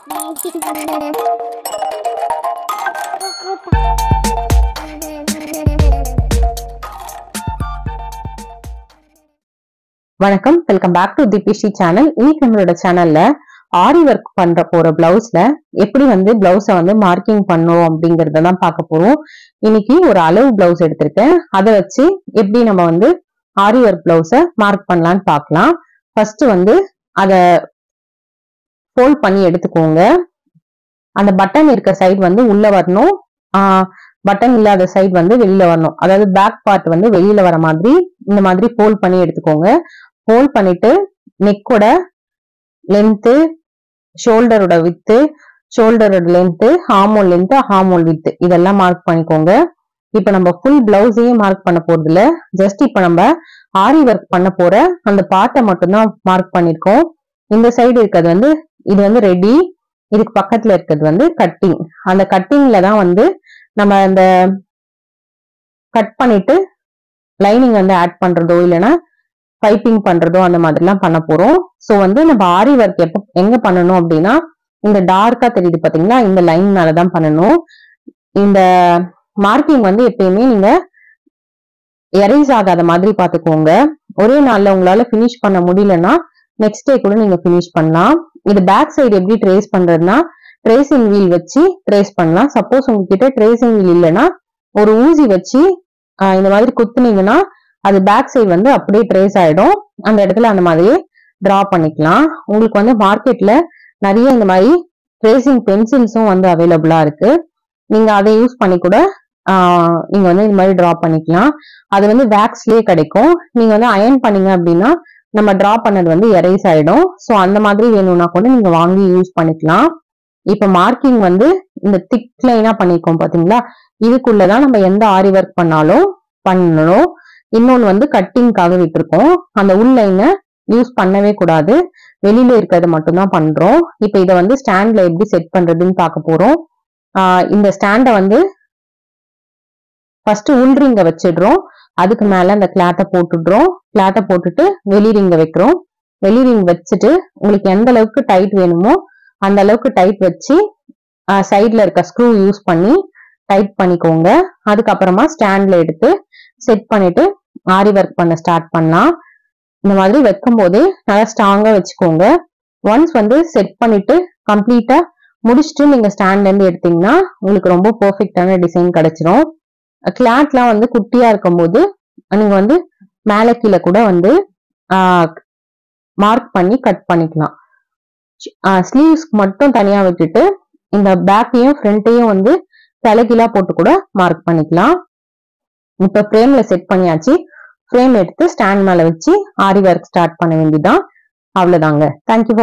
வணக்கம், welcome back to தீபிஸ்ரீ channel. இன்னைக்கு நம்மளோட சேனல்ல ஆரி ஒர்க் பண்ற போற பிளவுஸ்ல எப்படி பிளவுஸ மார்க்கிங் பண்ணும் அப்படிங்கறத தான் பார்க்க போறோம். இன்னைக்கு ஒரு அளவு பிளவுஸ் எடுத்திருக்கேன். அதை வச்சு எப்படி நம்ம ஆரி ஒர்க் பிளவுஸ மார்க் பண்ணலாம்னு பார்க்கலாம். ஃபர்ஸ்ட் அதை ஃபோல்ட் பண்ணி எடுத்துக்கோங்க. அந்த பட்டன் இருக்க சைடு உள்ள வரணும், பட்டன் இல்லாத சைடு வெளியில வரணும். அதாவது பேக் பார்ட் வெளியில வர மாதிரி இந்த மாதிரி ஃபோல்ட் பண்ணி எடுத்துக்கோங்க. ஃபோல்ட் பண்ணிட்டு நெக்கோட length, ஷோல்டரோட with, ஷோல்டரோட length, hormone length, hormone with இதெல்லாம் மார்க் பண்ணிக்கோங்க. இப்ப நம்ம ஃபுல் பிளவுஸையும் மார்க் பண்ண போறது இல்ல, ஜஸ்ட் இப்ப நம்ம ஆரி ஒர்க் பண்ண போற அந்த பார்ட்டை மட்டும்தான் மார்க் பண்ணிருக்கோம். இந்த சைடு இருக்கிறது இது ரெடி, இதுக்கு பக்கத்துல இருக்கிறது கட்டிங். அந்த கட்டிங்ல தான் நம்ம அந்த கட் பண்ணிட்டு லைனிங் ஆட் பண்றதோ இல்லைன்னா பைப்பிங் பண்றதோ அந்த மாதிரி எல்லாம் பண்ண போறோம். சோ நம்ம ஆரி ஒர்க் எங்க பண்ணணும் அப்படின்னா, இந்த டார்க்கா தெரியுது பாத்தீங்களா, இந்த லைன் மேலதான் பண்ணணும். இந்த மார்க்கிங் எப்பயுமே நீங்க எரேஸ் ஆகாத மாதிரி பாத்துக்கோங்க. ஒரே நாள்ல உங்களால பினிஷ் பண்ண முடியலன்னா நெக்ஸ்ட் டே கூட நீங்க பினிஷ் பண்ணலாம். இது பேக் சைடு எப்படி ட்ரேஸ் பண்றதுன்னா, ட்ரேசிங் வீல் வச்சு ட்ரேஸ் பண்ணலாம். சப்போஸ் உங்ககிட்ட ட்ரேசிங் வீல் இல்லைன்னா ஒரு ஊசி வச்சு இந்த மாதிரி குத்துனீங்கன்னா அது பேக் சைடு அப்படியே ட்ரேஸ் ஆயிடும். அந்த இடத்துல அந்த மாதிரியே டிரா பண்ணிக்கலாம். உங்களுக்கு மார்க்கெட்ல நிறைய இந்த மாதிரி ட்ரேசிங் பென்சில்ஸும் அவைலபிளா இருக்கு. நீங்க அதை யூஸ் பண்ணி கூட நீங்க இந்த மாதிரி டிரா பண்ணிக்கலாம். அது வேக்ஸ்லயே கிடைக்கும். நீங்க அயர்ன் பண்ணீங்க அப்படின்னா நம்ம டிரா பண்ணது எரேஸ் ஆயிடும். ஸோ அந்த மாதிரி வேணும்னா கூட நீங்க வாங்கி யூஸ் பண்ணிக்கலாம். இப்ப மார்க்கிங் இந்த திக் லைனா பண்ணிருக்கோம் பாத்தீங்களா, இதுக்குள்ளதான் நம்ம எந்த ஆரி ஒர்க் பண்ணாலும் பண்ணணும். இன்னொன்னு கட்டிங்காக விட்டுருக்கோம். அந்த உள் லைனை யூஸ் பண்ணவே கூடாது, வெளியில இருக்கிறது மட்டும்தான் பண்றோம். இப்ப இதை ஸ்டாண்ட்ல எப்படி செட் பண்றதுன்னு பார்க்க போறோம். இந்த ஸ்டாண்ட ஃபர்ஸ்ட் உள் ரிங்க வச்சிடுறோம். அதுக்கு மேல அந்த கிளாத்தை போட்டுடுறோம். கிளாத்தை போட்டுட்டு வெளி ரிங்க வைக்கிறோம். வெளி ரிங் வச்சுட்டு உங்களுக்கு எந்த அளவுக்கு டைட் வேணுமோ அந்த அளவுக்கு டைட் வச்சு சைட்ல இருக்க ஸ்க்ரூ யூஸ் பண்ணி டைட் பண்ணிக்கோங்க. அதுக்கப்புறமா ஸ்டாண்ட்ல எடுத்து செட் பண்ணிட்டு ஆரி ஒர்க் பண்ண ஸ்டார்ட் பண்ணலாம். இந்த மாதிரி வைக்கும் போதே நல்லா ஸ்ட்ராங்கா வச்சுக்கோங்க. ஒன்ஸ் செட் பண்ணிட்டு கம்ப்ளீட்டா முடிச்சுட்டு நீங்க ஸ்டாண்ட்ல இருந்து எடுத்தீங்கன்னா உங்களுக்கு ரொம்ப பெர்ஃபெக்டான டிசைன் கிடைச்சிரும். கிளாத்லாம் குட்டியா இருக்கும் போது நீங்க மேல கீழே கூட மார்க் பண்ணி கட் பண்ணிக்கலாம். ஸ்லீவ்ஸ்க்கு மட்டும் தனியா விட்டுட்டு இந்த பேக்கையும் ஃப்ரண்ட்டையும் தலைகீழா போட்டு கூட மார்க் பண்ணிக்கலாம். இப்ப ஃப்ரேம்ல செட் பண்ணியாச்சு. ஃப்ரேம் எடுத்து ஸ்டாண்ட் மேல வச்சு ஆரி ஒர்க் ஸ்டார்ட் பண்ண வேண்டியதான். அவ்வளவுதாங்க. தேங்க்யூ.